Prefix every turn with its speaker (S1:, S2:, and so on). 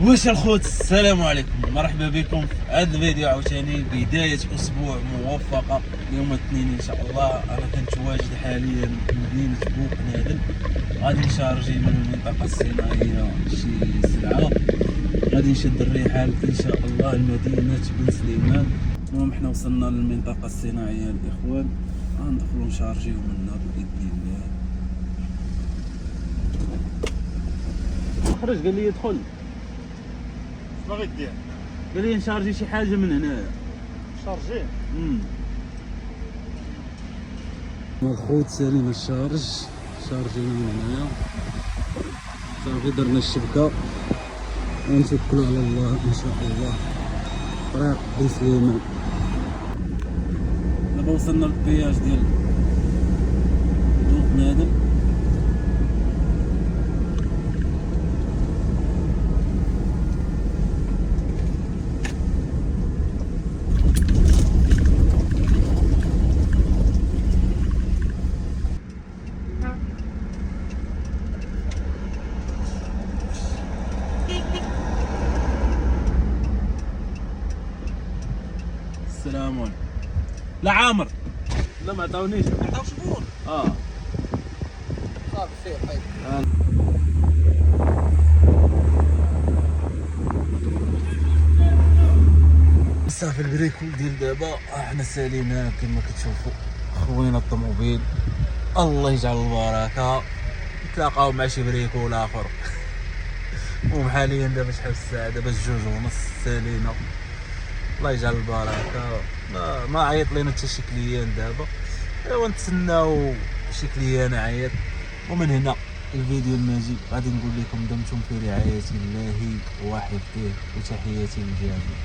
S1: واش الخوت، السلام عليكم، مرحبا بكم في هذا الفيديو عاوتاني. بداية اسبوع موفقة. يوم الاثنين ان شاء الله انا كنتواجد حاليا في مدينة بوقنادل، غادي نشارجي من المنطقة الصناعية شي سلعة، غادي نشد الرحال ان شاء الله لمدينة بن سليمان. المهم حنا وصلنا للمنطقة الصناعية الاخوان، غندخلو نشارجيو منها باذن الله. خرج قال لي ادخل،
S2: باغي دير
S1: قال لي نشارجي شي حاجه من هنايا.
S2: شارجي
S1: الخوت سالينا الشارج، شارجينا من هنايا صافي، درنا الشبكه ونتوكلوا على الله ان شاء الله. طريق بن سليمان، دابا وصلنا للبياج ديال بوقنادل. السلام عليكم. لا عامر، لا ما عطاونيش.
S2: ما عطاوش بون صافي سير طيب.
S1: صافي البريكول ديال دابا احنا سالينا كما كتشوفوا خوينا الطوموبيل، الله يجعل البركه. نتلاقاو مع شي بريكول اخر. المهم حاليا دابا شحال الساعه؟ دابا 2:30 سالينا، الله يجعل البركه. ما عيط لينا حتى شي كليان دابا، ايوا نتسناو شي كليان عيط. ومن هنا الفيديو الماجي غادي نقول لكم دمتم في رعايه الله وحفظه، وتحياتي للجميع.